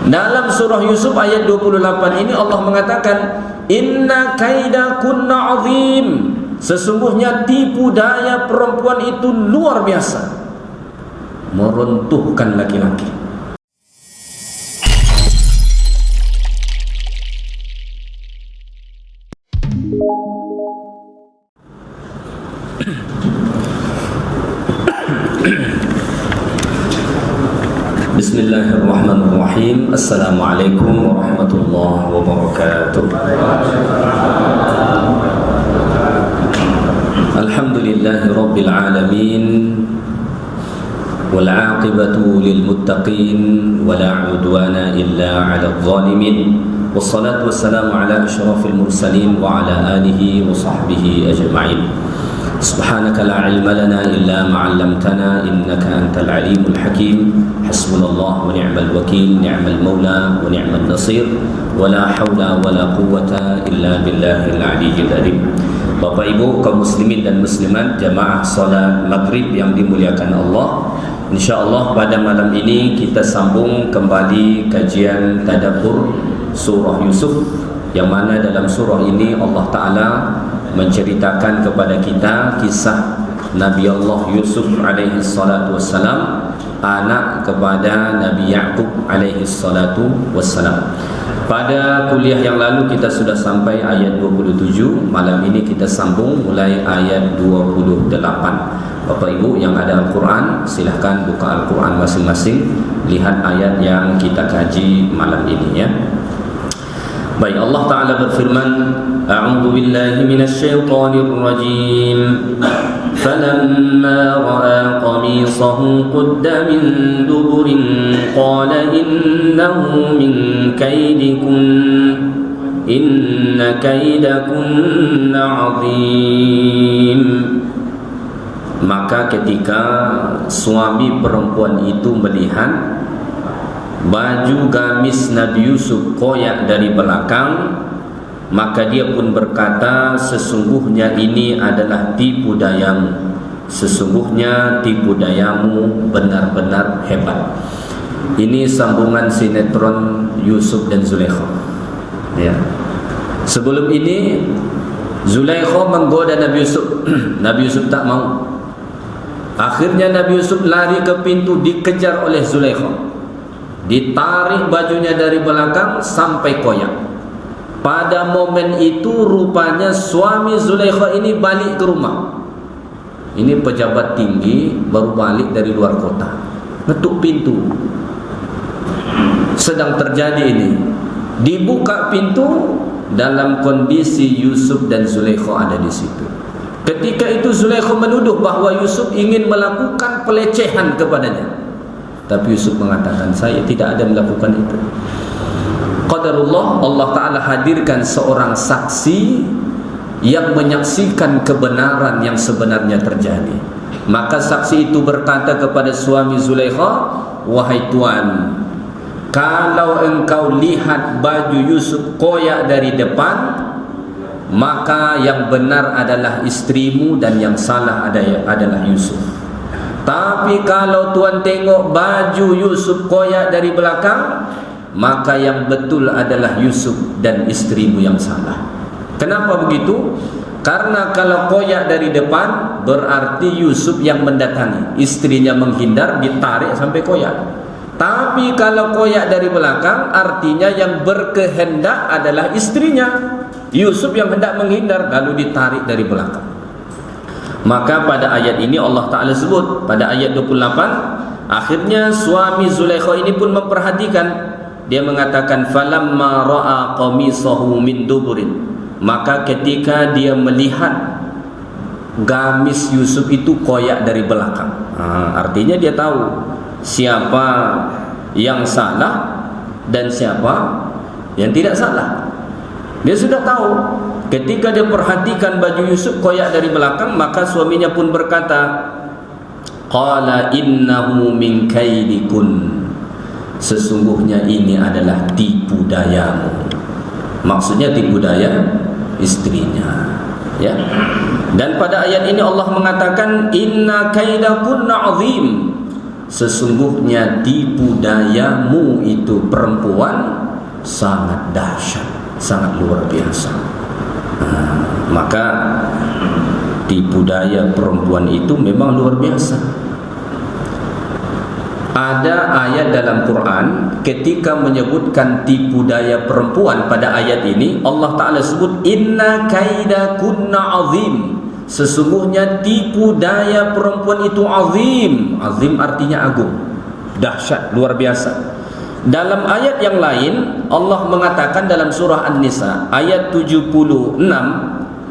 Dalam surah Yusuf ayat 28 ini Allah mengatakan, inna kaidakunna azim, sesungguhnya tipu daya perempuan itu luar biasa, meruntuhkan laki-laki. Bismillahirrahmanirrahim. Assalamualaikum warahmatullahi wabarakatuh. Alhamdulillahi rabbil alamin, wal aqibatu lil muttaqin, wala udwana illa 'alal zalimin. Wassalatu wassalamu ala asyrafil mursalin wa ala alihi wa sahbihi ajma'in. Subhanaka la ilma lana illa ma 'allamtana innaka antal alimul hakim. Hasbunallah wa ni'mal wakil, ni'mal maula wa ni'mal nasir, wa la haula wa la quwwata illa billahil aliyyil azim. Bapak Ibu kaum muslimin dan muslimat jamaah salat maghrib yang dimuliakan Allah, insyaallah pada malam ini kita sambung kembali kajian tadabbur surah Yusuf, yang mana dalam surah ini Allah Ta'ala menceritakan kepada kita kisah Nabi Allah Yusuf alaihi salatu wassalam, anak kepada Nabi Ya'qub alaihi salatu wassalam. Pada kuliah yang lalu kita sudah sampai ayat 27. Malam ini kita sambung mulai ayat 28. Bapak Ibu yang ada Al-Quran, silahkan buka Al-Quran masing-masing, lihat ayat yang kita kaji malam ini ya. Baik, Allah Ta'ala berfirman, A'udzu billahi minasyaitonir rajim. Falamma ra'a qamisahu qudda min duburin qala innahu min kaidikum inna kaidakunna 'azim. Maka ketika suami perempuan itu melihat baju gamis Nabi Yusuf koyak dari belakang, maka dia pun berkata, sesungguhnya ini adalah tipu dayamu, sesungguhnya tipu dayamu benar-benar hebat. Ini sambungan sinetron Yusuf dan Zulaikha ya. Sebelum ini Zulaikha menggoda Nabi Yusuf. Nabi Yusuf tak mau. Akhirnya Nabi Yusuf lari ke pintu, dikejar oleh Zulaikha, ditarik bajunya dari belakang sampai koyak. Pada momen itu rupanya suami Zulaikha ini balik ke rumah. Ini pejabat tinggi baru balik dari luar kota, ngetuk pintu. Sedang terjadi ini, dibuka pintu, dalam kondisi Yusuf dan Zulaikha ada di situ. Ketika itu Zulaikha menuduh bahwa Yusuf ingin melakukan pelecehan kepadanya, tapi Yusuf mengatakan, saya tidak ada melakukan itu. Qadarullah, Allah Ta'ala hadirkan seorang saksi yang menyaksikan kebenaran yang sebenarnya terjadi. Maka saksi itu berkata kepada suami Zulaikha, wahai tuan, kalau engkau lihat baju Yusuf koyak dari depan, maka yang benar adalah istrimu dan yang salah adalah Yusuf. Tapi kalau tuan tengok baju Yusuf koyak dari belakang, maka yang betul adalah Yusuf dan istrimu yang salah. Kenapa begitu? Karena kalau koyak dari depan berarti Yusuf yang mendatangi, istrinya menghindar, ditarik sampai koyak. Tapi kalau koyak dari belakang artinya yang berkehendak adalah istrinya, Yusuf yang hendak menghindar lalu ditarik dari belakang. Maka pada ayat ini Allah Ta'ala sebut, pada ayat 28, akhirnya suami Zulaikha ini pun memperhatikan. Dia mengatakan, falamma ra'a qamisahu min duburin, maka ketika dia melihat gamis Yusuf itu koyak dari belakang, artinya dia tahu siapa yang salah dan siapa yang tidak salah. Dia sudah tahu. Ketika dia perhatikan baju Yusuf koyak dari belakang, maka suaminya pun berkata, qala innahu min kaidikun, sesungguhnya ini adalah tipu dayamu. Maksudnya tipu daya istrinya ya. Dan pada ayat ini Allah mengatakan, inna kaidakunna azim, sesungguhnya tipu dayamu itu perempuan sangat dahsyat, sangat luar biasa. Maka tipu daya perempuan itu memang luar biasa. Ada ayat dalam Quran ketika menyebutkan tipu daya perempuan. Pada ayat ini Allah Ta'ala sebut inna kaidakunna azim, sesungguhnya tipu daya perempuan itu azim. Azim artinya agung, dahsyat, luar biasa. Dalam ayat yang lain Allah mengatakan dalam surah An-Nisa ayat 76,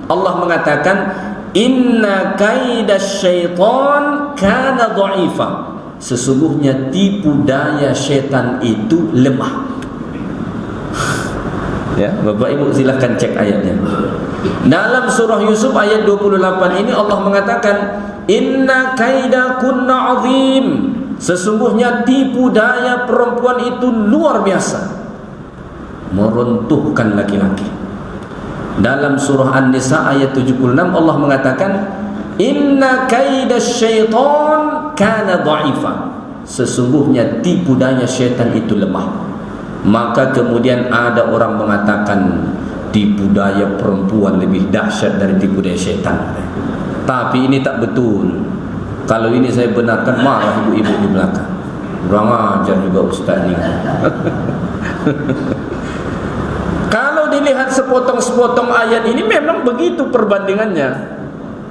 Allah mengatakan inna kaidasyaitan kana dha'ifa, sesungguhnya tipu daya syaitan itu lemah. Ya, Bapak Ibu silahkan cek ayatnya. Dalam surah Yusuf ayat 28 ini Allah mengatakan inna kaidakunna azim, sesungguhnya tipu daya perempuan itu luar biasa, meruntuhkan laki-laki. Dalam surah An-Nisa ayat 76 Allah mengatakan inna kaidasyaitan kana dha'ifa, sesungguhnya tipu daya syaitan itu lemah. Maka kemudian ada orang mengatakan tipu daya perempuan lebih dahsyat dari tipu daya syaitan. Tapi ini tak betul. Kalau ini saya benarkan, marah ibu-ibu di belakang. Kurang ajar juga ustaz ni. Kalau dilihat sepotong-sepotong ayat ini memang begitu perbandingannya.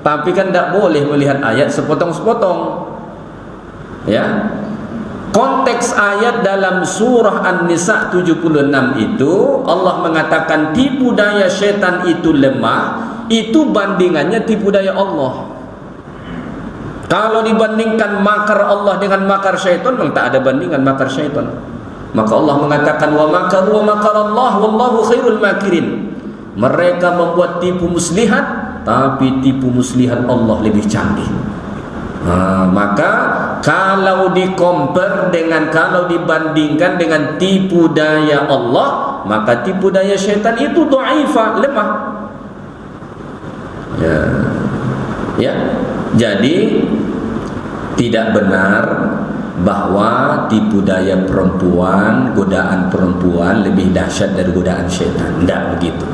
Tapi kan tak boleh melihat ayat sepotong-sepotong. Ya. Konteks ayat dalam surah An-Nisa 76 itu Allah mengatakan tipu daya syaitan itu lemah, itu bandingannya tipu daya Allah. Kalau dibandingkan makar Allah dengan makar syaitan, memang tak ada bandingan makar syaitan. Maka Allah mengatakan wa makaru wa makarallah wallahu khairul makirin. Mereka membuat tipu muslihat, tapi tipu muslihat Allah lebih canggih. Maka kalau dikompar dengan, kalau dibandingkan dengan tipu daya Allah, maka tipu daya syaitan itu dha'ifa, lemah. Ya. Jadi tidak benar bahwa tipu daya perempuan, godaan perempuan lebih dahsyat dari godaan syaitan. Tidak begitu.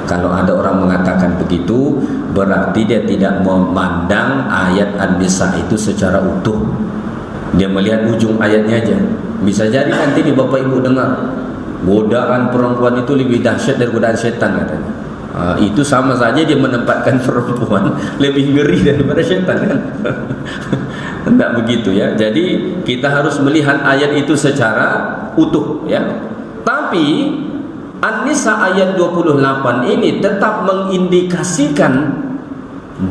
Kalau ada orang mengatakan begitu, berarti dia tidak memandang ayat An-Nisa itu secara utuh. Dia melihat ujung ayatnya aja. Bisa jadi nanti nih Bapak Ibu dengar, godaan perempuan itu lebih dahsyat dari godaan syaitan katanya. Itu sama saja dia menempatkan perempuan lebih ngeri daripada syaitan kan. Tidak begitu ya. Jadi kita harus melihat ayat itu secara utuh ya. Tapi An-Nisa ayat 28 ini tetap mengindikasikan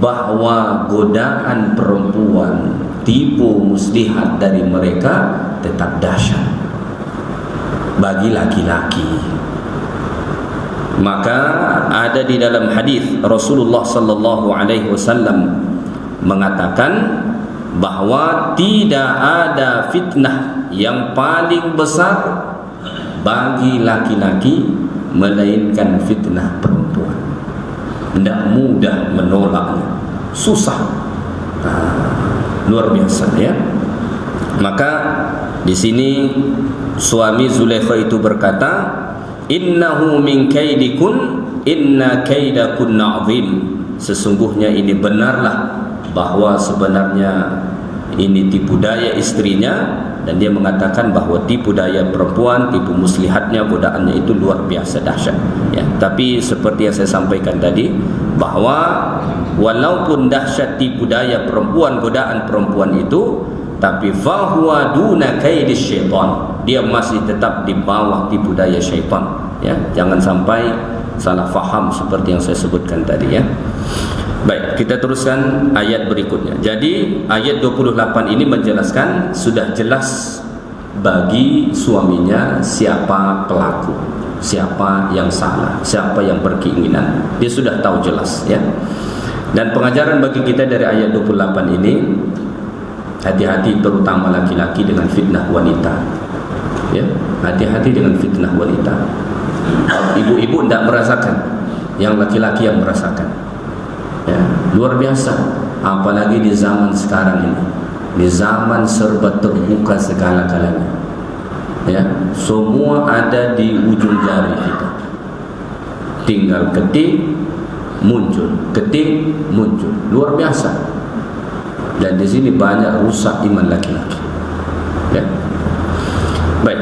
bahwa godaan perempuan, tipu muslihat dari mereka tetap dahsyat bagi laki-laki. Maka ada di dalam hadis Rasulullah sallallahu alaihi wasallam mengatakan bahwa tidak ada fitnah yang paling besar bagi laki-laki melainkan fitnah perempuan. Tidak mudah menolaknya, susah, luar biasa ya. Maka di sini suami Zulaikha itu berkata, innahu min kaidikun inna kaidakunna azim, sesungguhnya ini benarlah bahwa sebenarnya ini tipu daya istrinya. Dan dia mengatakan bahwa tipu daya perempuan, tipu muslihatnya, godaannya itu luar biasa dahsyat ya. Tapi seperti yang saya sampaikan tadi, bahwa walaupun dahsyat tipu daya perempuan, godaan perempuan itu, tapi fahuwa duna kaidis syaitan, dia masih tetap di bawah tipu daya syaitan ya. Jangan sampai salah faham seperti yang saya sebutkan tadi ya. Baik, kita teruskan ayat berikutnya. Jadi ayat 28 ini menjelaskan sudah jelas bagi suaminya siapa pelaku, siapa yang salah, siapa yang berkeinginan. Dia sudah tahu jelas ya. Dan pengajaran bagi kita dari ayat 28 ini, hati-hati terutama laki-laki dengan fitnah wanita. Ya, hati-hati dengan fitnah wanita. Ibu-ibu tidak merasakan, yang laki-laki yang merasakan. Ya, luar biasa, apalagi di zaman sekarang ini Di zaman serba terbuka segala-galanya, ya, semua ada di ujung jari kita. Tinggal ketik, muncul, ketik, muncul. Luar biasa. Dan di sini banyak rusak iman laki-laki. Ya. Baik.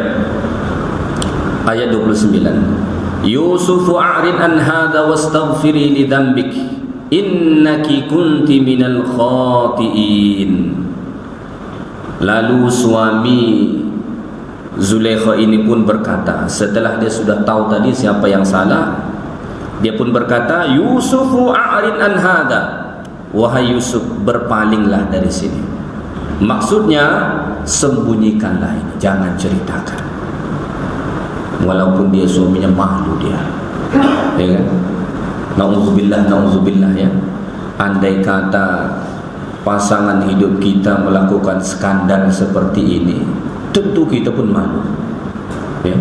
Ayat 29. Yusufu a'rid an hadha wastaghfiri li dhanbik innaki kunti minal khati'in. Lalu suami Zulaikha ini pun berkata, setelah dia sudah tahu tadi siapa yang salah, dia pun berkata, Yusufu a'rid an hadha, wahai Yusuf, berpalinglah dari sini. Maksudnya sembunyikanlah ini, jangan ceritakan. Walaupun dia suaminya malu dia, ya kan? Nauzubillah, nauzubillah, ya. Andai kata pasangan hidup kita melakukan skandal seperti ini, tentu kita pun malu, ya.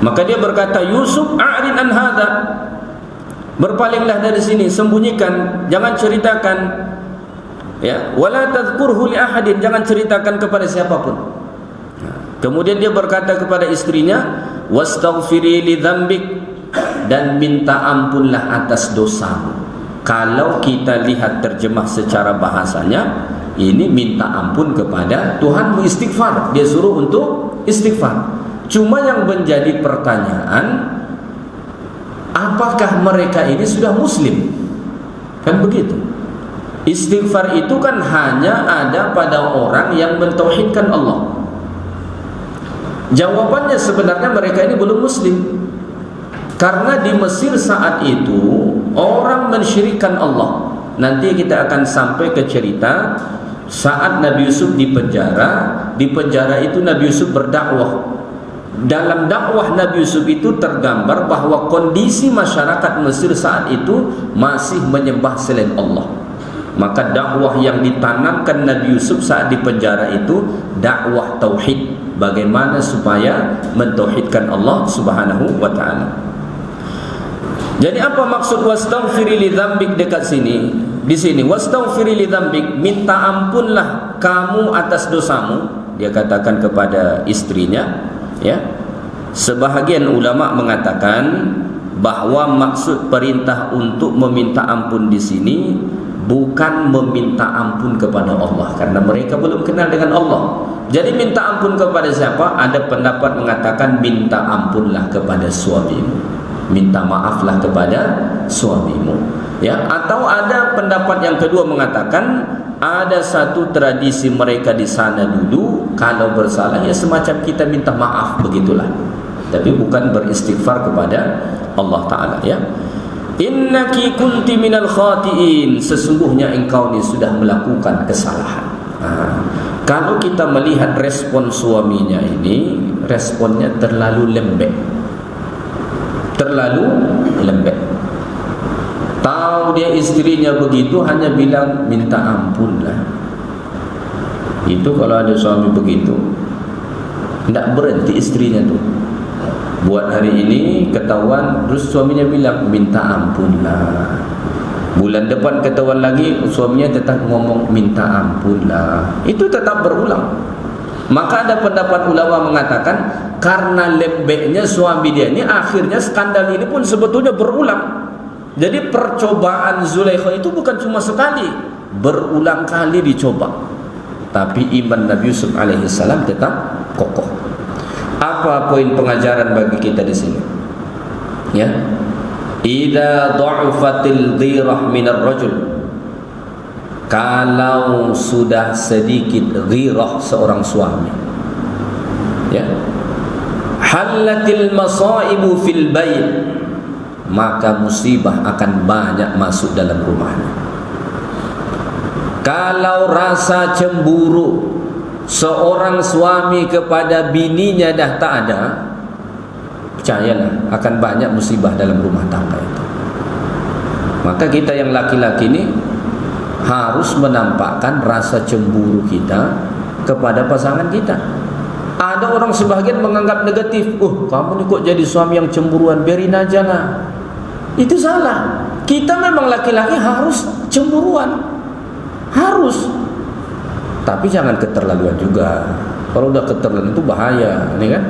Maka dia berkata, Yusuf a'rid an hadha, berpalinglah dari sini, sembunyikan, jangan ceritakan, ya. Wala tadhkurhu li ahadin, jangan ceritakan kepada siapapun. Kemudian dia berkata kepada istrinya, wastaghfiri li dzambik, dan minta ampunlah atas dosamu. Kalau kita lihat terjemah secara bahasanya, ini minta ampun kepada Tuhanmu, istighfar. Dia suruh untuk istighfar. Cuma yang menjadi pertanyaan, apakah mereka ini sudah muslim? Kan begitu. Istighfar itu kan hanya ada pada orang yang mentauhidkan Allah. Jawabannya sebenarnya mereka ini belum muslim. Karena di Mesir saat itu orang mensyirikkan Allah. Nanti kita akan sampai ke cerita saat Nabi Yusuf di penjara. Di penjara itu Nabi Yusuf berdakwah. Dalam dakwah Nabi Yusuf itu tergambar bahwa kondisi masyarakat Mesir saat itu masih menyembah selain Allah. Maka dakwah yang ditanamkan Nabi Yusuf saat di penjara itu dakwah tauhid, bagaimana supaya mentauhidkan Allah Subhanahu wa taala. Jadi apa maksud wastaghfiri li dzambik dekat sini? Di sini wastaghfiri li dzambik, minta ampunlah kamu atas dosamu. Dia katakan kepada istrinya, ya. Sebahagian ulama mengatakan bahwa maksud perintah untuk meminta ampun di sini bukan meminta ampun kepada Allah, karena mereka belum kenal dengan Allah. Jadi minta ampun kepada siapa? Ada pendapat mengatakan minta ampunlah kepada suamimu, minta maaflah kepada suamimu, ya. Atau ada pendapat yang kedua mengatakan ada satu tradisi mereka di sana dulu, kalau bersalah ya semacam kita minta maaf, begitulah. Tapi bukan beristighfar kepada Allah Ta'ala, ya. Innaki kunti minal khati'in, sesungguhnya engkau ni sudah melakukan kesalahan. Kalau kita melihat respon suaminya ini, responnya terlalu lembek. Terlalu lembek. Tahu dia istrinya begitu, hanya bilang minta ampunlah. Itu kalau ada suami begitu, tidak berhenti istrinya tuh. Buat hari ini ketahuan, terus suaminya bilang minta ampunlah. Bulan depan ketahuan lagi, suaminya tetap ngomong minta ampunlah. Itu tetap berulang. Maka ada pendapat ulama mengatakan karena lembeknya suami dia ini, akhirnya skandal ini pun sebetulnya berulang. Jadi percobaan Zulaikha itu bukan cuma sekali, berulang kali dicoba. Tapi iman Nabi Yusuf alaihissalam tetap kokoh. Apa poin pengajaran bagi kita di sini? Ya, idza dha'afatil ghirah minar rajul, kalau sudah sedikit ghirah seorang suami, ya, halatil masaibu fil bait, maka musibah akan banyak masuk dalam rumahnya. Kalau rasa cemburu seorang suami kepada bininya dah tak ada, percayalah akan banyak musibah dalam rumah tangga itu. Maka kita yang laki-laki ini harus menampakkan rasa cemburu kita kepada pasangan kita. Ada orang sebagian menganggap negatif, kamu ni kok jadi suami yang cemburuan, biarin aja lah. Itu salah. Kita memang laki-laki harus cemburuan, harus. Tapi jangan keterlaluan juga. Kalau udah keterlaluan itu bahaya, ini kan?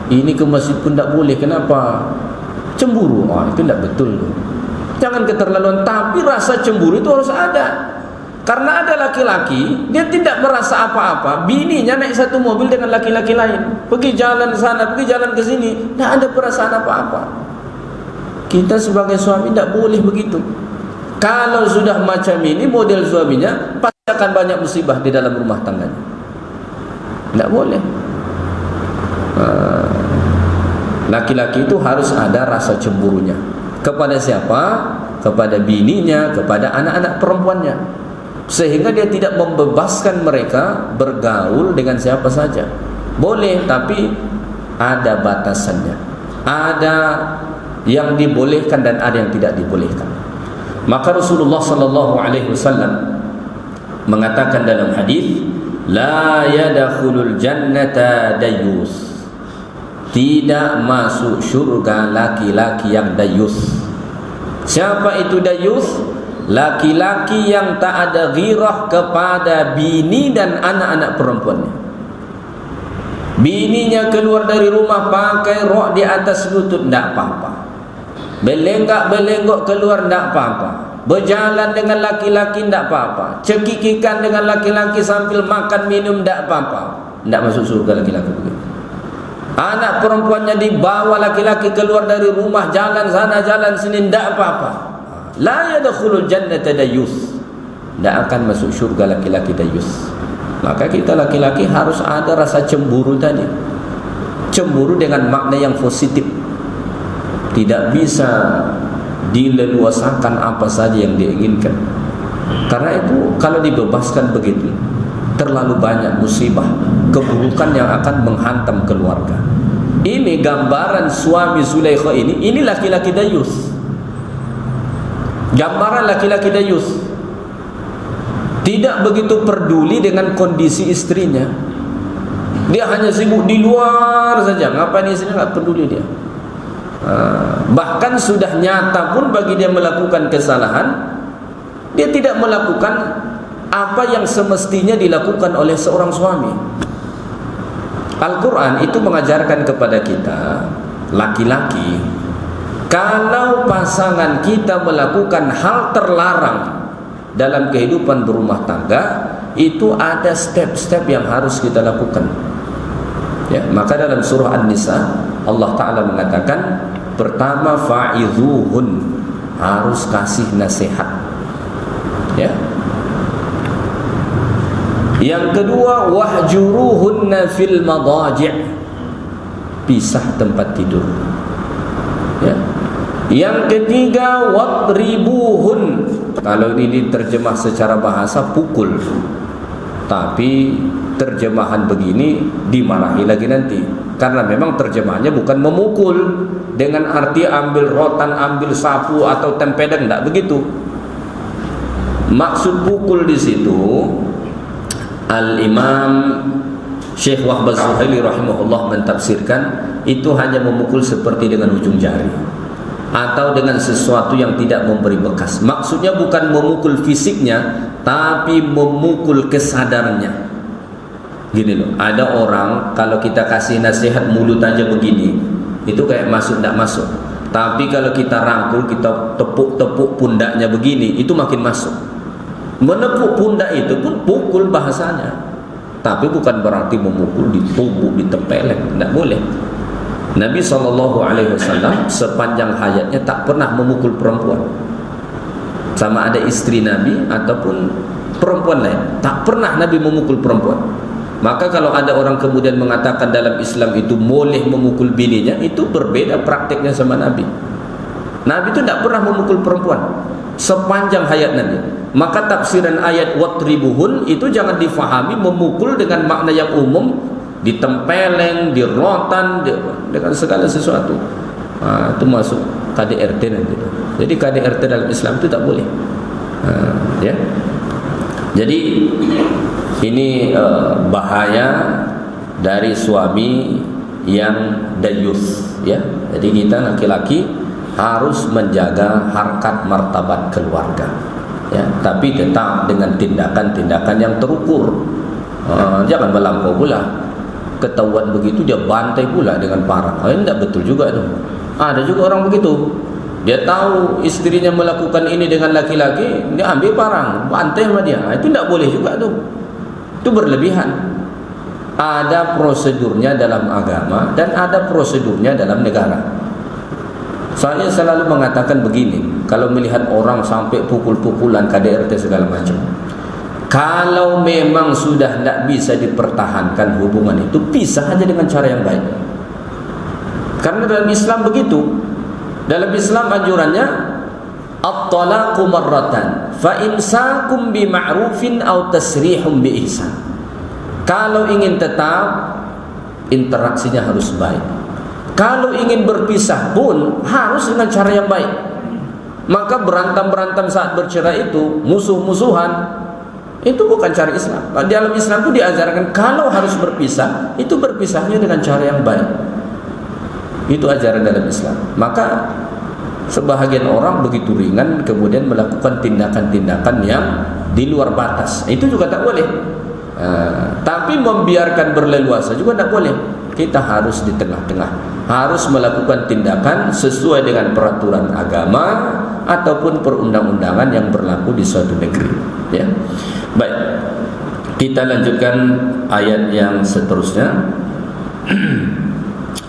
Ini ke masjid pun tak boleh. Kenapa? Cemburu. Itu tak betul. Jangan keterlaluan. Tapi rasa cemburu itu harus ada. Karena ada laki-laki, dia tidak merasa apa-apa. Bininya naik satu mobil dengan laki-laki lain, pergi jalan sana, pergi jalan ke sini, tidak ada perasaan apa-apa. Kita sebagai suami tidak boleh begitu. Kalau sudah macam ini model suaminya, pasti akan banyak musibah di dalam rumah tangganya. Tidak boleh. Laki-laki itu harus ada rasa cemburunya. Kepada siapa? Kepada bininya, kepada anak-anak perempuannya. Sehingga dia tidak membebaskan mereka bergaul dengan siapa saja. Boleh, tapi ada batasannya. Ada yang dibolehkan dan ada yang tidak dibolehkan. Maka Rasulullah sallallahu alaihi wasallam mengatakan dalam hadis, la yadkhulul jannata dayyus. Tidak masuk syurga laki-laki yang dayyus. Siapa itu dayyus? Laki-laki yang tak ada ghirah kepada bini dan anak-anak perempuannya. Bininya keluar dari rumah pakai rok di atas lutut, tidak apa-apa. Belenggak-belenggok keluar, tidak apa-apa. Berjalan dengan laki-laki, tidak apa-apa. Cekikikan dengan laki-laki sambil makan minum, tidak apa-apa. Tidak masuk surga laki-laki begitu. Anak perempuannya dibawa laki-laki keluar dari rumah, jalan sana jalan sini, tidak apa-apa. La yadkhulul jannata dayyus. Tidak akan masuk syurga laki-laki dayyus. Maka kita laki-laki harus ada rasa cemburu tadi. Cemburu dengan makna yang positif. Tidak bisa dileluasakan apa saja yang diinginkan. Karena itu kalau dibebaskan begitu, terlalu banyak musibah, keburukan yang akan menghantam keluarga. Ini gambaran suami Zulaikha ini laki-laki dayyus. Gambaran laki-laki dayyus. Tidak begitu peduli dengan kondisi istrinya. Dia hanya sibuk di luar saja. Ngapain istrinya, tak peduli dia. Bahkan sudah nyata pun bagi dia melakukan kesalahan, dia tidak melakukan apa yang semestinya dilakukan oleh seorang suami. Al-Quran itu mengajarkan kepada kita, laki-laki, kalau pasangan kita melakukan hal terlarang dalam kehidupan berumah tangga, itu ada step-step yang harus kita lakukan. Ya, maka dalam surah An-Nisa Allah Ta'ala mengatakan, pertama fa'idhuhun, harus kasih nasihat. Ya. Yang kedua, wahjuruhunna fil madaji', pisah tempat tidur. Ya. Yang ketiga, wadribuhun. Kalau ini diterjemah secara bahasa, pukul. Tapi terjemahan begini dimarahi lagi nanti. Karena memang terjemahannya bukan memukul dengan arti ambil rotan, ambil sapu atau tempedeng, tidak begitu. Maksud pukul di situ, Al-Imam Syekh Wahbah Zuhaili rahimahullah mentafsirkan, itu hanya memukul seperti dengan ujung jari atau dengan sesuatu yang tidak memberi bekas. Maksudnya bukan memukul fisiknya, tapi memukul kesadarannya. Gini loh, ada orang kalau kita kasih nasihat mulut aja begini, itu kayak masuk tidak masuk. Tapi kalau kita rangkul, kita tepuk-tepuk pundaknya begini, itu makin masuk. Menepuk pundak itu pun pukul bahasanya, tapi bukan berarti memukul, ditumbuk, ditempeleng, tidak boleh. Nabi SAW sepanjang hayatnya tak pernah memukul perempuan, sama ada istri Nabi ataupun perempuan lain, tak pernah Nabi memukul perempuan. Maka kalau ada orang kemudian mengatakan dalam Islam itu boleh memukul bininya, itu berbeda praktiknya sama Nabi. Nabi itu tidak pernah memukul perempuan sepanjang hayat Nabi. Maka tafsiran ayat watribuhun itu jangan difahami memukul dengan makna yang umum, ditempeleng, dirotan, dengan segala sesuatu. Itu masuk KDRT nanti. Jadi KDRT dalam Islam itu tak boleh. Ya. Jadi ini bahaya dari suami yang dayus. Ya. Jadi kita laki-laki harus menjaga harkat martabat keluarga. Ya, tapi tetap dengan tindakan-tindakan yang terukur. Jangan melampau pula. Ketahuan begitu dia bantai pula dengan parang. Ini tidak betul juga tu. Ada juga orang begitu. Dia tahu istrinya melakukan ini dengan laki-laki, dia ambil parang, bantai sama dia. Itu tidak boleh juga tu. Itu berlebihan. Ada prosedurnya dalam agama dan ada prosedurnya dalam negara. Saya selalu mengatakan begini, kalau melihat orang sampai pukul-pukulan KDRT segala macam, kalau memang sudah tidak bisa dipertahankan hubungan itu, pisah saja dengan cara yang baik. Karena dalam Islam begitu. Dalam Islam anjurannya at-talaqu marratan fa imsakum bi ma'rufin aw tasrihum bi ihsan. Kalau ingin tetap, interaksinya harus baik. Kalau ingin berpisah pun harus dengan cara yang baik. Maka berantem-berantem saat bercerai itu, musuh-musuhan, itu bukan cara Islam. Dalam Islam itu diajarkan kalau harus berpisah, itu berpisahnya dengan cara yang baik. Itu ajaran dalam Islam. Maka sebahagian orang begitu ringan kemudian melakukan tindakan-tindakan yang di luar batas. Itu juga tak boleh. Tapi membiarkan berleluasa juga tak boleh. Kita harus di tengah-tengah. Harus melakukan tindakan sesuai dengan peraturan agama ataupun perundang-undangan yang berlaku di suatu negeri. Ya. Baik. Kita lanjutkan ayat yang seterusnya.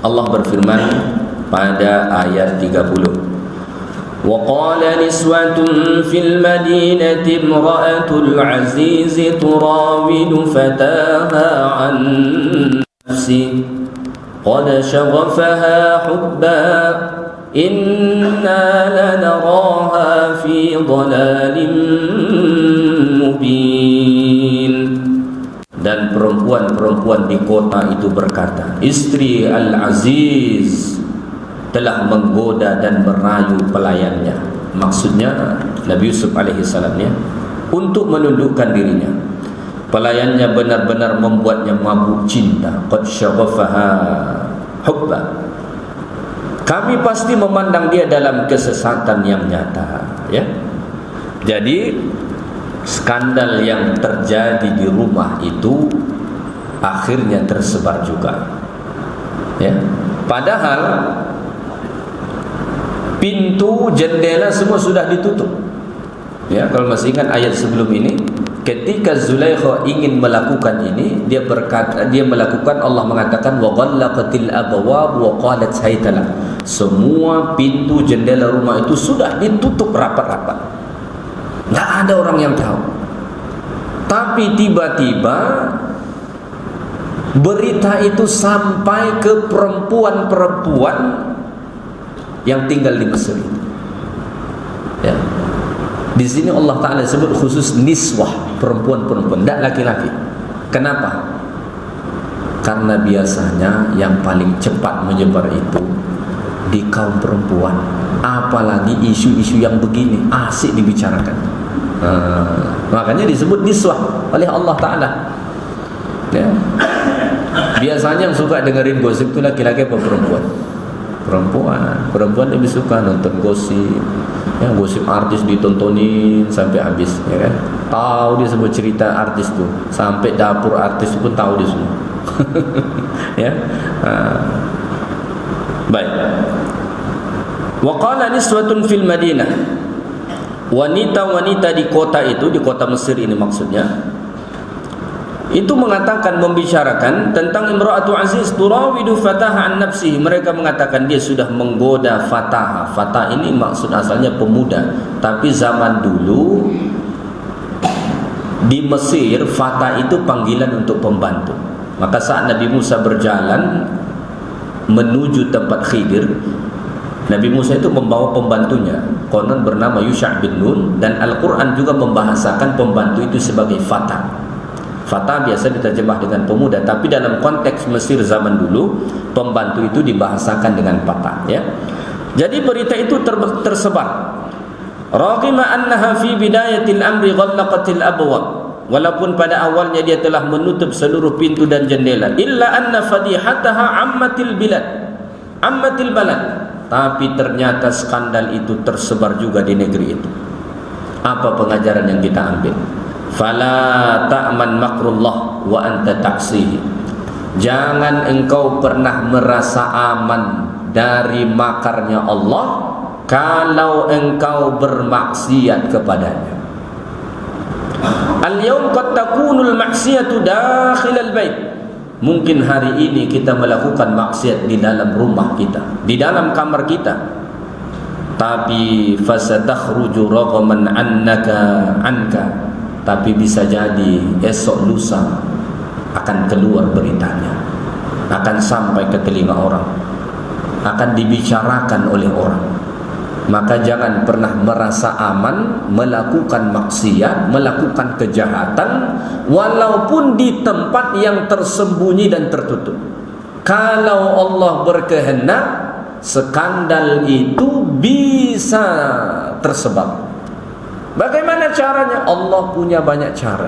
Allah berfirman pada ayat 30. Wa qala niswatun fil madinati imra'atul aziz turawidu fataha an nafsi qad shaghafaha hubba inna lanaraha fi dhalalin mubin. Dan perempuan-perempuan di kota itu berkata, istri Al-Aziz telah menggoda dan merayu pelayannya. Maksudnya Nabi Yusuf alaihissalam ya, untuk menundukkan dirinya. Pelayannya benar-benar membuatnya mabuk cinta. Qad syaghafaha hubba. Kami pasti memandang dia dalam kesesatan yang nyata, ya. Jadi skandal yang terjadi di rumah itu akhirnya tersebar juga, ya. Padahal pintu, jendela semua sudah ditutup, ya. Kalau masih ingat ayat sebelum ini, ketika Zulaikha ingin melakukan ini, dia melakukan, Allah mengatakan wa ghallaqatil abwab wa qalat haytala. Semua pintu jendela rumah itu sudah ditutup rapat-rapat. Tak ada orang yang tahu. Tapi tiba-tiba berita itu sampai ke perempuan-perempuan yang tinggal di Mesir itu. Ya. Di sini Allah Ta'ala sebut khusus niswah, perempuan-perempuan, tidak laki-laki. Kenapa? Karena biasanya yang paling cepat menyebar itu di kaum perempuan. Apalagi isu-isu yang begini asik dibicarakan. Makanya disebut niswah oleh Allah Ta'ala, ya. Biasanya yang suka dengerin gosip itu laki-laki apa perempuan? Perempuan lebih suka nonton gosip, ya. Gosip artis ditontonin sampai habis, ya kan? Tahu dia semua cerita artis tuh, sampai dapur artis pun tahu dia semua. Ya. Baik. Wa qala niswatun fil Madinah. Wanita-wanita di kota itu, di kota Mesir ini maksudnya, itu mengatakan, membicarakan tentang imra'atu aziz turawidu fataha an nafsihi. Mereka mengatakan dia sudah menggoda fataha. Fatah ini maksud asalnya pemuda, tapi zaman dulu di Mesir fatah itu panggilan untuk pembantu. Maka saat Nabi Musa berjalan menuju tempat Khidir, Nabi Musa itu membawa pembantunya, konon bernama Yusha' bin Nun, dan Al-Quran juga membahasakan pembantu itu sebagai fatah. Fatah biasa diterjemah dengan pemuda, tapi dalam konteks Mesir zaman dulu, pembantu itu dibahasakan dengan fatah, ya. Jadi berita itu tersebar. Raghima annaha fi bidayatil amri ghallaqatil abwab. Walaupun pada awalnya dia telah menutup seluruh pintu dan jendela, illa anna fadihataha ammatil balad. Tapi ternyata skandal itu tersebar juga di negeri itu. Apa pengajaran yang kita ambil? Fala ta'man makrullah wa anta ta'sihi. Jangan engkau pernah merasa aman dari makarnya Allah kalau engkau bermaksiat kepadanya. Al-yawm qad takunul maksiyatu dakhilal bait. Mungkin hari ini kita melakukan maksiat di dalam rumah kita, di dalam kamar kita. Tapi fasatakhruju raghaman anka. Tapi bisa jadi esok lusa akan keluar beritanya, akan sampai ke telinga orang, akan dibicarakan oleh orang. Maka jangan pernah merasa aman melakukan maksiat, melakukan kejahatan, walaupun di tempat yang tersembunyi dan tertutup. Kalau Allah berkehendak, skandal itu bisa tersebar. Bagaimana caranya? Allah punya banyak cara.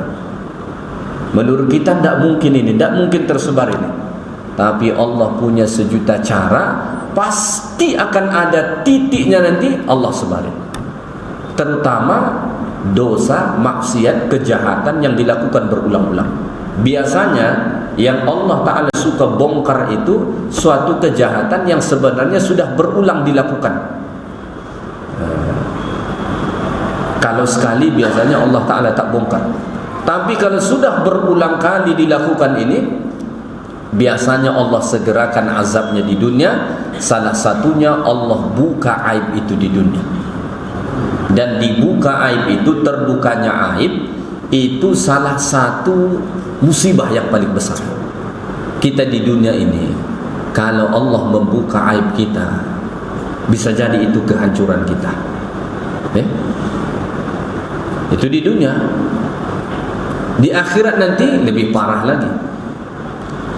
Menurut kita tidak mungkin ini, tidak mungkin tersebar ini. Tapi Allah punya sejuta cara. Pasti akan ada titiknya nanti Allah sebarin. Terutama dosa, maksiat, kejahatan yang dilakukan berulang-ulang. Biasanya yang Allah Ta'ala suka bongkar itu suatu kejahatan yang sebenarnya sudah berulang dilakukan. Kalau sekali biasanya Allah Ta'ala tak bongkar. Tapi kalau sudah berulang kali dilakukan ini, biasanya Allah segerakan azabnya di dunia. Salah satunya Allah buka aib itu di dunia. Dan dibuka aib itu, terbukanya aib itu salah satu musibah yang paling besar. Kita di dunia ini, kalau Allah membuka aib kita, bisa jadi itu kehancuran kita. Itu di dunia. Di akhirat nanti lebih parah lagi.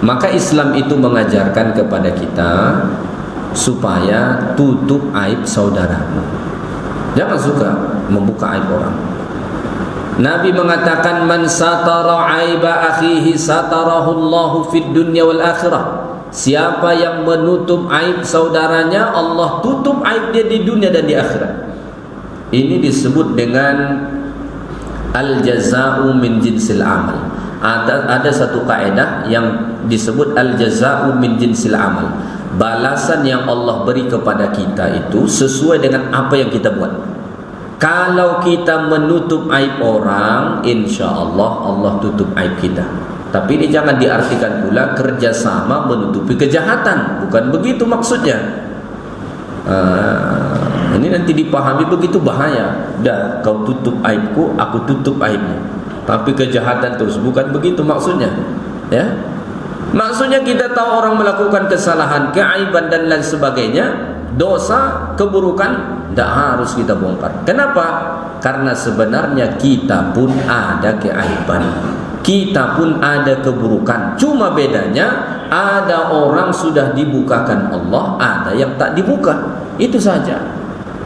Maka Islam itu mengajarkan kepada kita supaya tutup aib saudaramu. Jangan suka membuka aib orang. Nabi mengatakan, man satara aiba akhihi satarahu Allahu fid dunya wal akhirah. Siapa yang menutup aib saudaranya, Allah tutup aib dia di dunia dan di akhirat. Ini disebut dengan al-jaza'u min jinsil amal. Ada satu kaedah yang disebut al-jaza'u min jinsil amal. Balasan yang Allah beri kepada kita itu sesuai dengan apa yang kita buat. Kalau kita menutup aib orang, insya Allah Allah tutup aib kita. Tapi ini jangan diartikan pula kerjasama menutupi kejahatan. Bukan begitu maksudnya. Ini nanti dipahami begitu bahaya. Dah, kau tutup aibku, aku tutup aibmu. Tapi kejahatan terus, bukan begitu maksudnya. Ya, maksudnya kita tahu orang melakukan kesalahan, keaiban dan lain sebagainya, dosa, keburukan, tidak harus kita bongkar. Kenapa? Karena sebenarnya kita pun ada keaiban, kita pun ada keburukan. Cuma bedanya ada orang sudah dibukakan Allah, ada yang tak dibuka. Itu saja.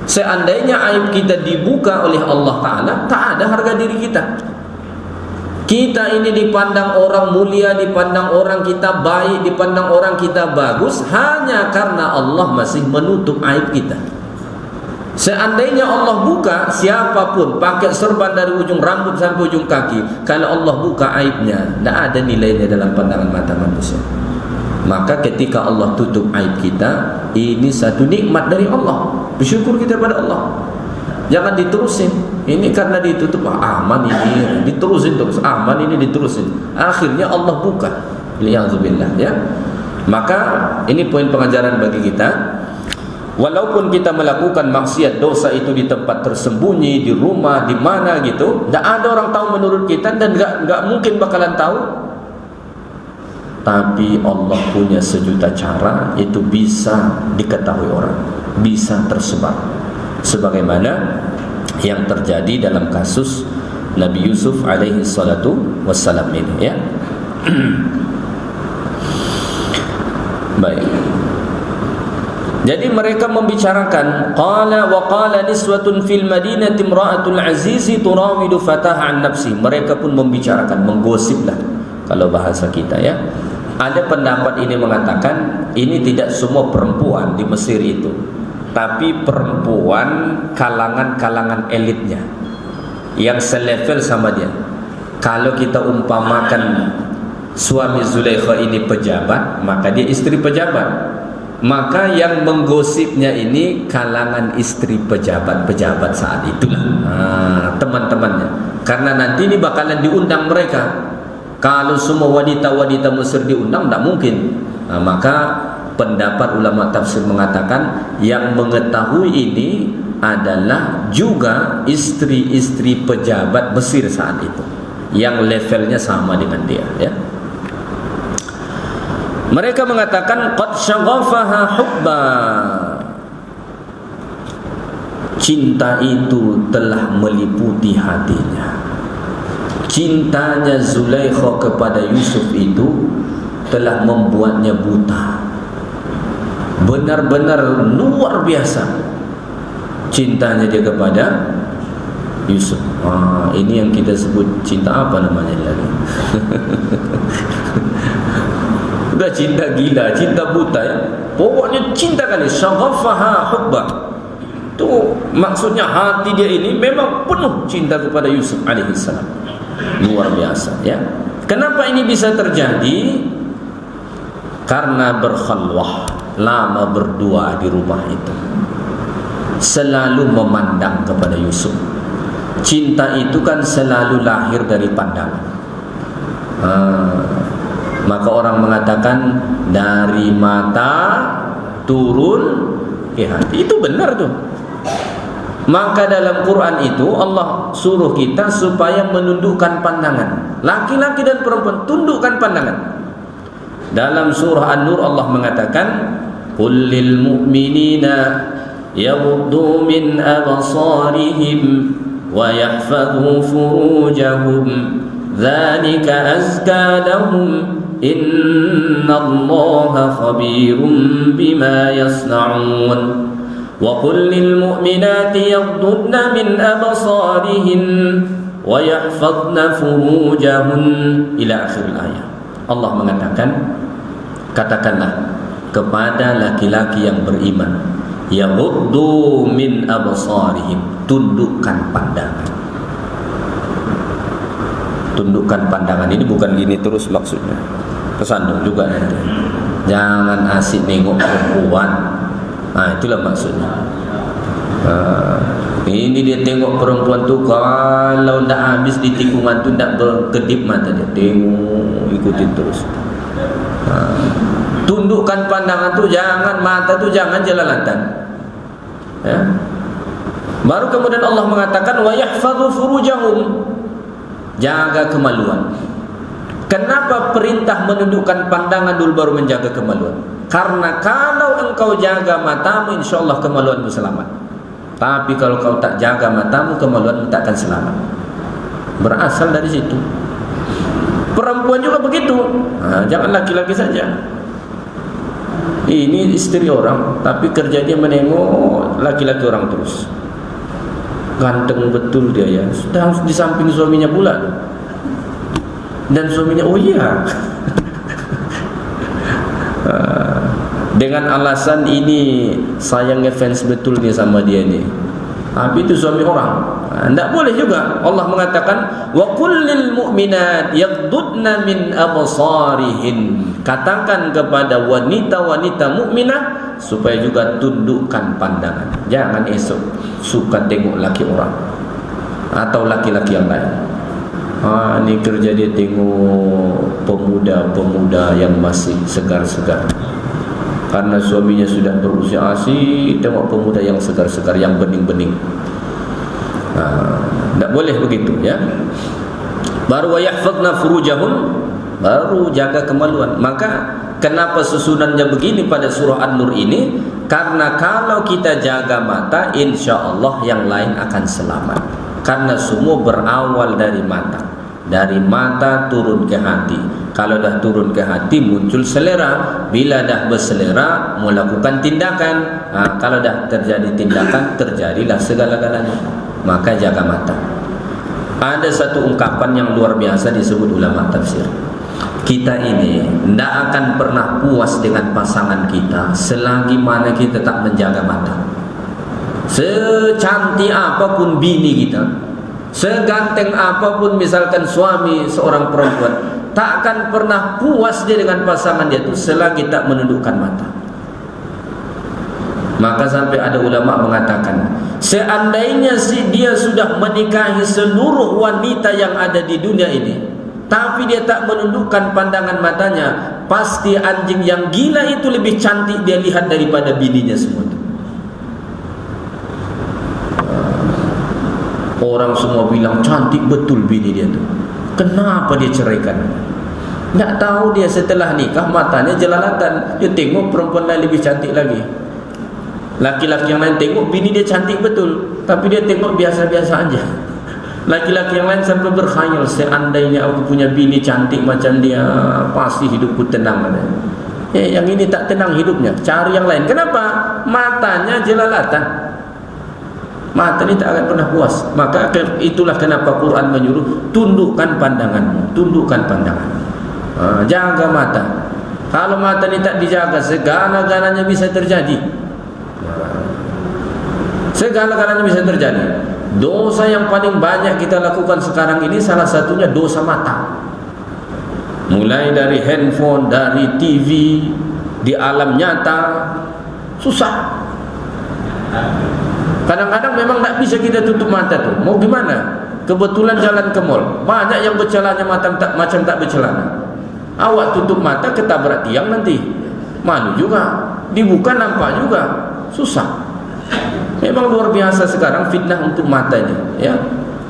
Seandainya aib kita dibuka oleh Allah Ta'ala, tak ada harga diri kita. Kita ini dipandang orang mulia, dipandang orang kita baik, dipandang orang kita bagus, hanya karena Allah masih menutup aib kita. Seandainya Allah buka, siapapun pakai serban dari ujung rambut sampai ujung kaki, kalau Allah buka aibnya, tidak ada nilainya dalam pandangan mata manusia. Maka ketika Allah tutup aib kita, ini satu nikmat dari Allah. Bersyukur kita pada Allah. Jangan diterusin. Ini karena ditutup, aman ini, diterusin terus, aman ini diterusin. Akhirnya Allah buka. Li'azubillah, ya. Maka ini poin pengajaran bagi kita. Walaupun kita melakukan maksiat, dosa itu di tempat tersembunyi, di rumah, di mana gitu, tidak ada orang tahu menurut kita dan nggak mungkin bakalan tahu. Tapi Allah punya sejuta cara, itu bisa diketahui orang, bisa tersebar. Sebagaimana yang terjadi dalam kasus Nabi Yusuf alaihi salatu wassalam ini, ya. Baik. Jadi mereka membicarakan, qala wa qala niswatun fil madinati imra'atul azizi turawidu fataha an nafsi. Mereka pun membicarakan, menggosiplah kalau bahasa kita, ya. Ada pendapat ini mengatakan ini tidak semua perempuan di Mesir itu, tapi perempuan kalangan-kalangan elitnya yang selevel sama dia. Kalau kita umpamakan suami Zulaikha ini pejabat, maka dia istri pejabat. Maka yang menggosipnya ini kalangan istri pejabat-pejabat saat itulah, teman-temannya. Karena nanti ini bakalan diundang mereka. Kalau semua wanita-wanita Mesir diundang, tidak mungkin. Maka pendapat ulama tafsir mengatakan yang mengetahui ini adalah juga istri-istri pejabat Mesir saat itu, yang levelnya sama dengan dia, ya. Mereka mengatakan qad syaghafaha hubba, cinta itu telah meliputi hatinya. Cintanya Zulaikha kepada Yusuf itu telah membuatnya buta. Benar-benar luar biasa cintanya dia kepada Yusuf. Ini yang kita sebut cinta apa namanya lagi? Udah cinta gila, cinta buta, ya. Pokoknya cinta kali, syaghafaha hubba. Itu maksudnya hati dia ini memang penuh cinta kepada Yusuf alaihissalam. Luar biasa, ya. Kenapa ini bisa terjadi? Karena berkhalwah, lama berdua di rumah itu, selalu memandang kepada Yusuf. Cinta itu kan selalu lahir dari pandangan. Maka orang mengatakan dari mata turun ke hati. Itu benar tuh. Maka dalam Quran itu Allah suruh kita supaya menundukkan pandangan. Laki-laki dan perempuan tundukkan pandangan. Dalam surah An-Nur Allah mengatakan, "Qul lil mu'minina yaghuddu min absarihim wa yahfadhu furujahum dzalika azka lahum innallaha khabirum bima yasna'un." وَقُلْ لِلْمُؤْمِنَاتِ يَغْضُضْنَ مِنْ أَبْصَارِهِنَّ وَيَحْفَظْنَ فُرُوجَهُنَّ إلى akhir ayat. Allah mengatakan, katakanlah kepada laki-laki yang beriman, yaghuddu min absarihim, tundukkan pandangan. Tundukkan pandangan ini bukan gini terus maksudnya, kesandung juga nanti. Jangan asik nengok perempuan. Itulah maksudnya. Ini dia tengok perempuan tu, kalau tak habis di tikungan tu tak berkedip mata dia, tengok ikutin terus. Tundukkan pandangan tu, jangan mata tu jangan jelalatan, ya. Baru kemudian Allah mengatakan wa yahfadhu furujahum, jaga kemaluan. Kenapa perintah menundukkan pandangan dulu baru menjaga kemaluan? Karena kalau engkau jaga matamu, insyaAllah kemaluanmu selamat. Tapi kalau kau tak jaga matamu, kemaluanmu tak akan selamat. Berasal dari situ. Perempuan juga begitu. Jangan laki-laki saja. Ini istri orang, tapi kerjanya menengok laki-laki orang terus. Ganteng betul dia, ya. Sudah di samping suaminya pula. Dan suaminya, oh iya. Dengan alasan ini sayangnya fans betul nih sama dia nih. Tapi itu suami orang. Tidak boleh juga. Allah mengatakan wa qul lil mu'minat yaghdudna min absarihin. Katakan kepada wanita-wanita mukminah supaya juga tundukkan pandangan. Jangan esok suka tengok laki orang atau laki-laki yang lain. Ini kerja dia tengok pemuda-pemuda yang masih segar-segar. Karena suaminya sudah berusia asik, tengok pemuda yang segar-segar, yang bening-bening. Tak boleh begitu, ya. Baru yahfadna furujahum, baru jaga kemaluan. Maka kenapa susunannya begini pada surah An-Nur ini? Karena kalau kita jaga mata, insya-Allah yang lain akan selamat. Karena semua berawal dari mata. Dari mata turun ke hati. Kalau dah turun ke hati muncul selera. Bila dah berselera melakukan tindakan. Kalau dah terjadi tindakan, terjadilah segala-galanya. Maka jaga mata. Ada satu ungkapan yang luar biasa disebut ulama tafsir. Kita ini tidak akan pernah puas dengan pasangan kita selagi mana kita tak menjaga mata. Secantik apapun bini kita, seganteng apapun misalkan suami seorang perempuan, tak akan pernah puas dia dengan pasangan dia itu selagi tak menundukkan mata. Maka sampai ada ulama mengatakan, seandainya dia sudah menikahi seluruh wanita yang ada di dunia ini, tapi dia tak menundukkan pandangan matanya, pasti anjing yang gila itu lebih cantik dia lihat daripada bininya semua itu. Orang semua bilang cantik betul bini dia tu. Kenapa dia ceraikan? Tak tahu dia setelah nikah matanya jelalatan. Dia tengok perempuan lain lebih cantik lagi. Laki-laki yang lain tengok bini dia cantik betul, tapi dia tengok biasa-biasa aja. Laki-laki yang lain sampai berkhayal, seandainya aku punya bini cantik macam dia, pasti hidupku tenang. Yang ini tak tenang hidupnya, cari yang lain. Kenapa? Matanya jelalatan. Mata ini tak akan pernah puas. Maka itulah kenapa Quran menyuruh tundukkan pandanganmu, tundukkan pandangan. Jaga mata. Kalau mata ini tak dijaga, segala-galanya bisa terjadi. Segala-galanya bisa terjadi. Dosa yang paling banyak kita lakukan sekarang ini salah satunya dosa mata. Mulai dari handphone, dari TV, di alam nyata, susah. Kadang-kadang memang tak bisa kita tutup mata tu. Mau gimana? Kebetulan jalan ke mall, banyak yang bercelana macam tak bercelana. Awak tutup mata ketabrak tiang nanti. Malu juga. Dibuka nampak juga. Susah. Memang luar biasa sekarang fitnah untuk mata ini, ya.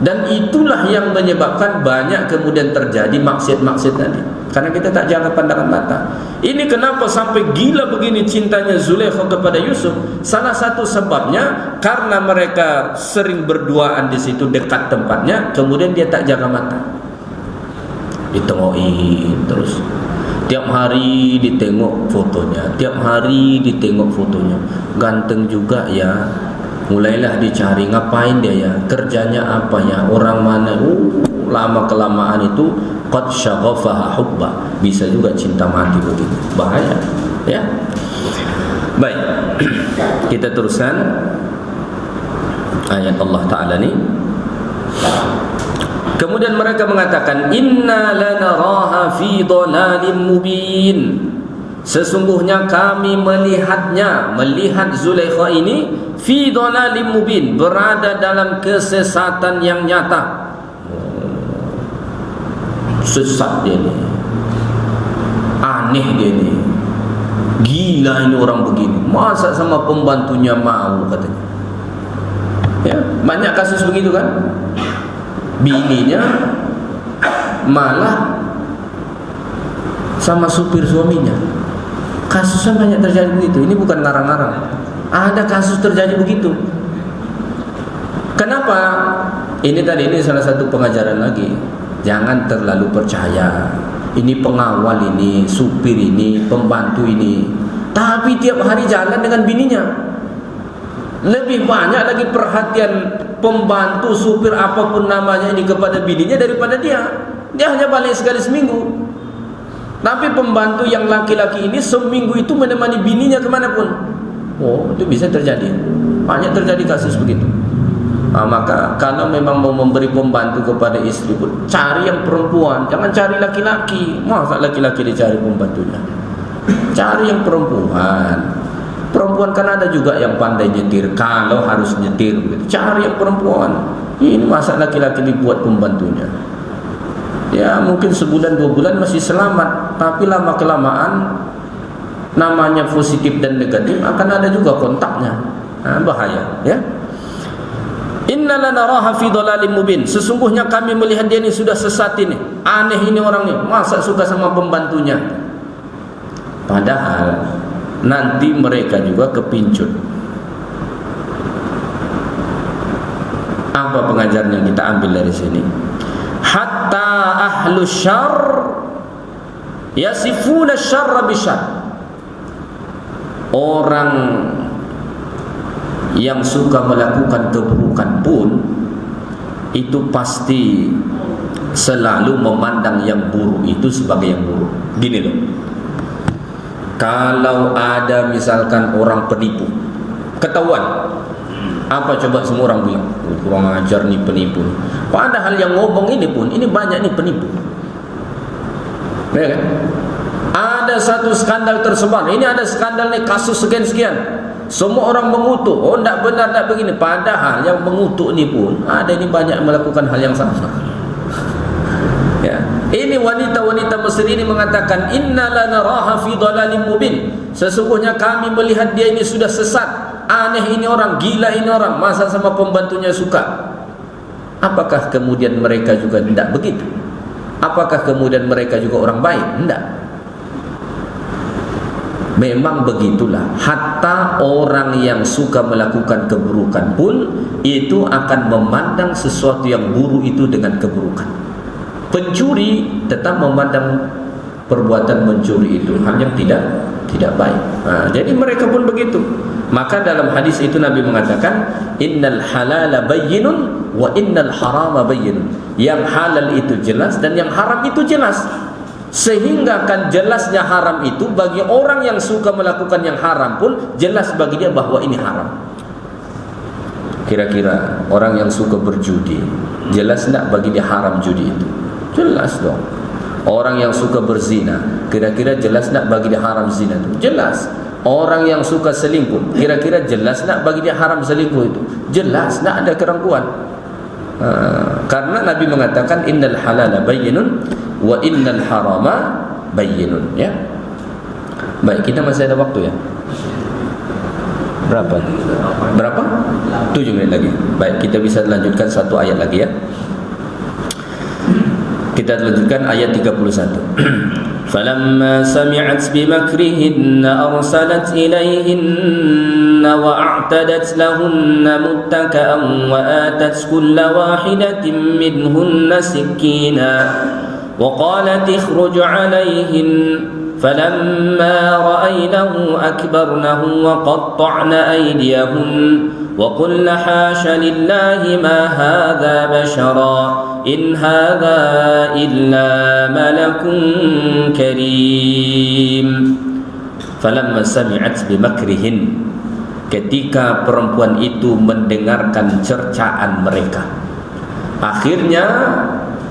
Dan itulah yang menyebabkan banyak kemudian terjadi maksiat-maksiat tadi. Karena kita tak jaga pandangan mata. Ini kenapa sampai gila begini cintanya Zulaikha kepada Yusuf? Salah satu sebabnya karena mereka sering berduaan di situ dekat tempatnya, kemudian dia tak jaga mata. Ditengokin terus. Tiap hari ditengok fotonya, tiap hari ditengok fotonya. Ganteng juga ya. Mulailah dicari, ngapain dia ya, kerjanya apa ya, orang mana. Lama kelamaan itu qad syaghafaha hubba, bisa juga cinta mati begitu. Bahaya, ya. Baik, kita teruskan ayat Allah Ta'ala ni. Kemudian mereka mengatakan, inna lanaraha fi dhalalim mubin. Sesungguhnya kami melihat Zulaikha ini fi dhalalim mubin, berada dalam kesesatan yang nyata. Sesat dia ni, aneh dia ni, gila ini orang begini, masa sama pembantunya mau katanya. Ya, banyak kasus begitu kan. Bininya malah sama supir suaminya. Kasusnya banyak terjadi begitu. Ini bukan ngarang-ngarang, ada kasus terjadi begitu. Kenapa? Ini salah satu pengajaran lagi. Jangan terlalu percaya. Ini pengawal ini, supir ini, pembantu ini, tapi tiap hari jalan dengan bininya. Lebih banyak lagi perhatian pembantu, supir, apapun namanya ini kepada bininya daripada dia. Dia hanya balik sekali seminggu. Tapi pembantu yang laki-laki ini seminggu itu menemani bininya kemanapun. Oh, itu bisa terjadi. Banyak terjadi kasus begitu. Maka kalau memang mau memberi pembantu kepada istri pun, cari yang perempuan, jangan cari laki-laki. Masa laki-laki dicari pembantunya? Cari yang perempuan. Perempuan kan ada juga yang pandai nyetir, kalau harus nyetir begitu. Cari yang perempuan. Ini masa laki-laki dibuat pembantunya. Ya mungkin sebulan 2 bulan masih selamat, tapi lama kelamaan namanya positif dan negatif akan ada juga kontaknya. Bahaya, ya. Inna lanaraha fi dhalalim mubin. Sesungguhnya kami melihat dia ini sudah sesat ini. Aneh ini orang ini. Masa suka sama pembantunya? Padahal nanti mereka juga kepincut. Apa pengajaran yang kita ambil dari sini? Hatta ahlu syarr yasifuna syarra bisyarr. Orang yang suka melakukan keburukan pun itu pasti selalu memandang yang buruk itu sebagai yang buruk. Gini loh, kalau ada misalkan orang penipu, ketahuan, apa coba semua orang bilang, kurang ajar nih penipu. Padahal yang ngomong ini pun, ini banyak nih penipu. Ya kan? Ada satu skandal tersebar, ini ada skandal ni, kasus sekian-sekian, semua orang mengutuk, oh tak benar, tak begini. Padahal yang mengutuk ni pun ada ini banyak melakukan hal yang sama. Ya. Ini wanita-wanita Mesir ini mengatakan, inna lanaraha fi dhalalim mubin, sesungguhnya kami melihat dia ini sudah sesat, aneh ini orang, gila ini orang, masa sama pembantunya suka. Apakah kemudian mereka juga tidak begitu? Apakah kemudian mereka juga orang baik? Tidak. Memang begitulah, hatta orang yang suka melakukan keburukan pun itu akan memandang sesuatu yang buruk itu dengan keburukan. Pencuri tetap memandang perbuatan mencuri itu hal yang tidak baik. Jadi mereka pun begitu. Maka dalam hadis itu Nabi mengatakan, innal halala bayyinun wa innal harama bayyinun. Yang halal itu jelas dan yang haram itu jelas. Sehingga kan jelasnya haram itu bagi orang yang suka melakukan yang haram pun jelas bagi dia bahwa ini haram. Kira-kira orang yang suka berjudi, jelas tak bagi dia haram judi itu? Jelas dong. Orang yang suka berzina, kira-kira jelas tak bagi dia haram zina itu? Jelas. Orang yang suka selingkuh, kira-kira jelas tak bagi dia haram selingkuh itu? Jelas, tak ada keraguan. Karena Nabi mengatakan innal halala bayyinun wa innal harama bayyinun, ya. Baik, kita masih ada waktu ya. Berapa? 7 menit lagi. Baik, kita bisa lanjutkan satu ayat lagi ya. Kita lanjutkan ayat 31. فَلَمَّا سَمِعَتْ بِمَكْرِهِنَّ أَرْسَلَتْ إِلَيْهِنَّ وَأَعْتَدَتْ لَهُنَّ مُتَّكَأً وَآتَتْ كُلَّ وَاحِدَةٍ مِّنْهُنَّ سِكِّينًا وَقَالَتِ اخْرُجْ عَلَيْهِنَّ فَلَمَّا رَأَيْنَهُ أَكْبَرْنَهُ وَقَطَّعْنَ أَيْدِيَهُنَّ وَقُلْنَ حَاشَ لِلَّهِ مَا هَذَا بَشَرًا إِنْ هَذَا إِلَّا مَلَكٌ كَرِيمٌ. فَلَمَّا سَمِعَتْ بِمَكْرِهِنَّ, ketika perempuan itu mendengarkan cercaan mereka, akhirnya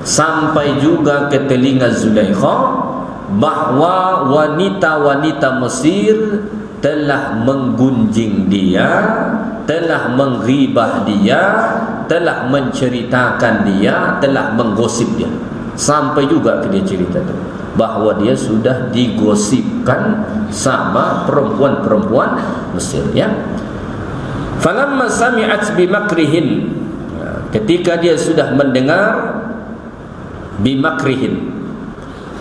sampai juga ke telinga Zulaikha bahwa wanita-wanita Mesir telah menggunjing dia, telah menggibah dia, telah menceritakan dia, telah menggosip dia. Sampai juga ke dia cerita tu bahwa dia sudah digosipkan sama perempuan-perempuan Mesir, ya. Falamma sami'at bimakrihin, ketika dia sudah mendengar bimakrihin,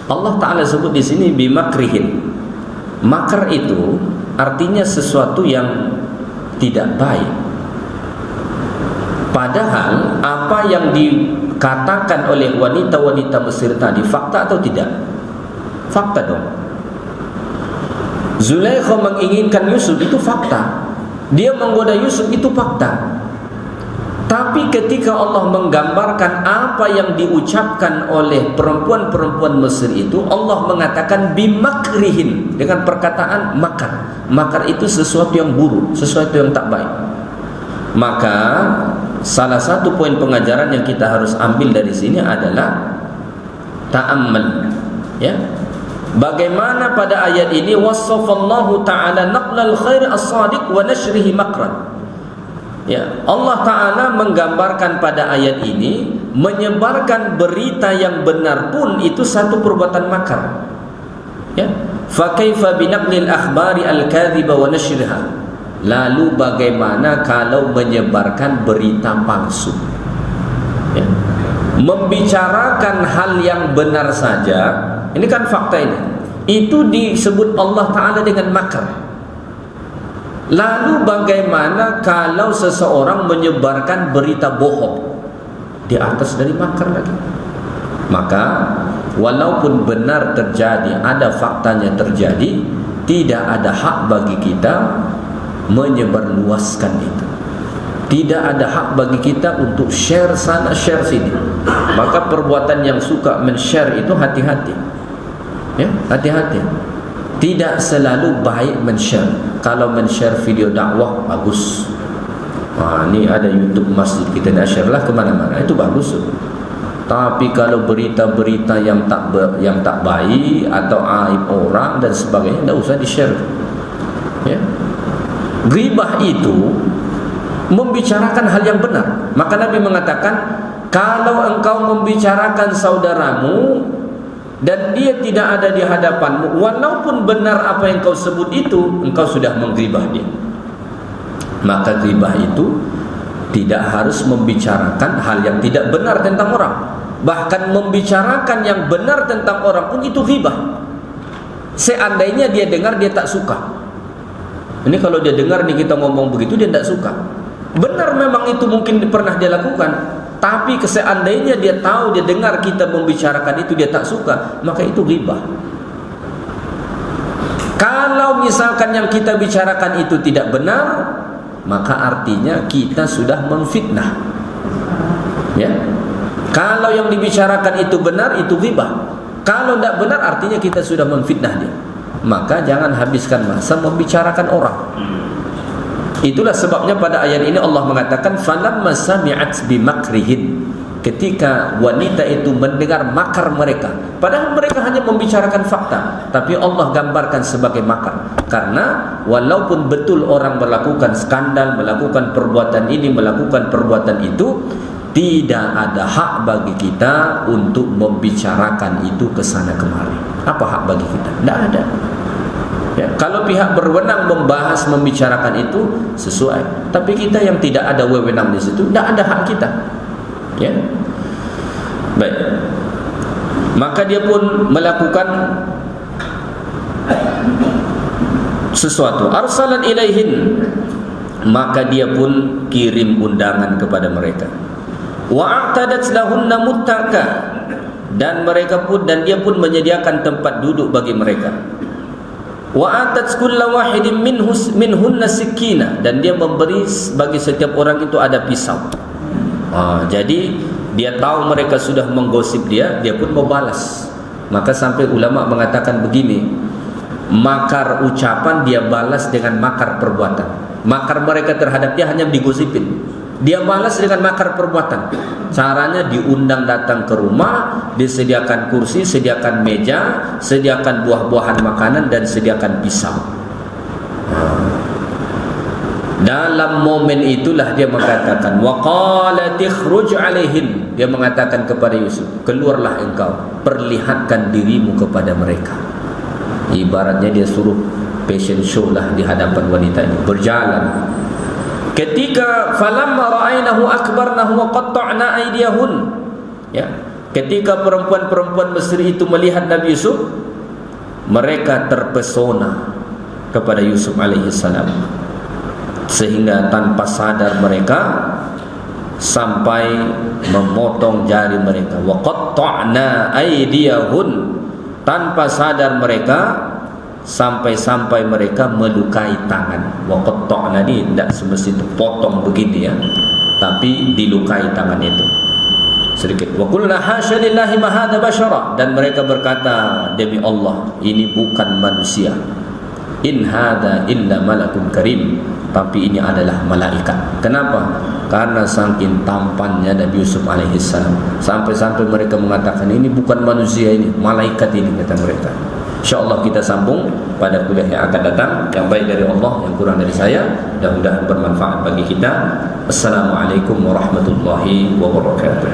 Allah Ta'ala sebut di sini bimakrihin. Makar itu artinya sesuatu yang tidak baik. Padahal apa yang dikatakan oleh wanita-wanita Mesir tadi fakta atau tidak? Fakta dong. Zulaikha menginginkan Yusuf, itu fakta. Dia menggoda Yusuf, itu fakta. Tapi ketika Allah menggambarkan apa yang diucapkan oleh perempuan-perempuan Mesir itu, Allah mengatakan bimakrihin, dengan perkataan makar. Makar itu sesuatu yang buruk, sesuatu yang tak baik. Maka salah satu poin pengajaran yang kita harus ambil dari sini adalah ta'ammal, ya. Bagaimana pada ayat ini wasafallahu ta'ala naqlal khair as-sadiq wa nashrihi makran. Ya, Allah Ta'ala menggambarkan pada ayat ini menyebarkan berita yang benar pun itu satu perbuatan makar. Ya, fa kaifa binaqlil akhbari al-kadhiba wa nashriha. Lalu bagaimana kalau menyebarkan berita palsu? Ya, membicarakan hal yang benar saja, ini kan fakta ini, itu disebut Allah Ta'ala dengan makar. Lalu bagaimana kalau seseorang menyebarkan berita bohong di atas dari makar lagi? Maka walaupun benar terjadi, ada faktanya terjadi, tidak ada hak bagi kita menyebarluaskan itu. Tidak ada hak bagi kita untuk share sana share sini. Maka perbuatan yang suka men-share itu hati-hati, ya, hati-hati. Tidak selalu baik men-share. Kalau men-share video dakwah bagus, ini ada YouTube masjid, kita nak share lah kemana-mana, itu bagus. Tapi kalau berita-berita yang tak baik atau aib orang dan sebagainya, tidak usah di-share. Ya. Ghibah itu membicarakan hal yang benar. Maka Nabi mengatakan, kalau engkau membicarakan saudaramu dan dia tidak ada di hadapanmu, walaupun benar apa yang kau sebut itu, engkau sudah mengghibah dia. Maka ghibah itu tidak harus membicarakan hal yang tidak benar tentang orang. Bahkan membicarakan yang benar tentang orang pun itu ghibah. Seandainya dia dengar, dia tak suka. Ini kalau dia dengar nih kita ngomong begitu, dia tak suka. Benar memang itu mungkin pernah dia lakukan, tapi seandainya dia tahu, dia dengar kita membicarakan itu, dia tak suka, maka itu ghibah. Kalau misalkan yang kita bicarakan itu tidak benar, maka artinya kita sudah memfitnah. Ya. Kalau yang dibicarakan itu benar, itu ghibah. Kalau tidak benar, artinya kita sudah memfitnah dia. Maka jangan habiskan masa membicarakan orang. Itulah sebabnya pada ayat ini Allah mengatakan, falamma sami'at bimakrihin, ketika wanita itu mendengar makar mereka, padahal mereka hanya membicarakan fakta, tapi Allah gambarkan sebagai makar. Karena walaupun betul orang melakukan skandal, melakukan perbuatan ini, melakukan perbuatan itu, tidak ada hak bagi kita untuk membicarakan itu ke sana kemari. Apa hak bagi kita? Tidak ada. Ya, kalau pihak berwenang membahas, membicarakan itu sesuai. Tapi kita yang tidak ada wewenang di situ, tidak ada hak kita. Ya, baik. Maka dia pun melakukan sesuatu. Arsalan ilaihin, maka dia pun kirim undangan kepada mereka. Wa a'tadat lahunna muttaka, dan mereka pun, dan dia pun menyediakan tempat duduk bagi mereka. Wa atat kulla wahidin minhunna sikina, dan dia memberi bagi setiap orang itu ada pisau. Jadi dia tahu mereka sudah menggosip dia, dia pun membalas. Maka sampai ulama mengatakan begini, makar ucapan dia balas dengan makar perbuatan. Makar mereka terhadap dia hanya digosipin, dia balas dengan makar perbuatan. Caranya diundang datang ke rumah, disediakan kursi, sediakan meja, sediakan buah-buahan makanan, dan sediakan pisau. Dalam momen itulah dia mengatakan, wa qalat ikhruj alaihin, dia mengatakan kepada Yusuf, keluarlah engkau, perlihatkan dirimu kepada mereka. Ibaratnya dia suruh fashion show lah di hadapan wanita ini, berjalan. Ketika falamma ra'ainahu akbarnahu wa qatta'na aydiyahun, ya, ketika perempuan-perempuan Mesir itu melihat Nabi Yusuf, mereka terpesona kepada Yusuf alaihi salam, sehingga tanpa sadar mereka sampai memotong jari mereka. Wa qatta'na aydiyahun, tanpa sadar mereka sampai-sampai mereka melukai tangan. Wa qatta'na ni tidak semestinya potong begini ya, tapi dilukai tangan itu sedikit. Wa qulna hasya lillahi ma hadza bashara, dan mereka berkata, demi Allah ini bukan manusia, in hadza illa malakun karim, tapi ini adalah malaikat. Kenapa? Karena saking tampannya Nabi Yusuf alaihi salam, sampai-sampai mereka mengatakan ini bukan manusia, ini malaikat ini, kata mereka. InsyaAllah kita sambung pada kuliah yang akan datang. Yang baik dari Allah, yang kurang dari saya, mudah-mudahan bermanfaat bagi kita. Assalamualaikum warahmatullahi wabarakatuh.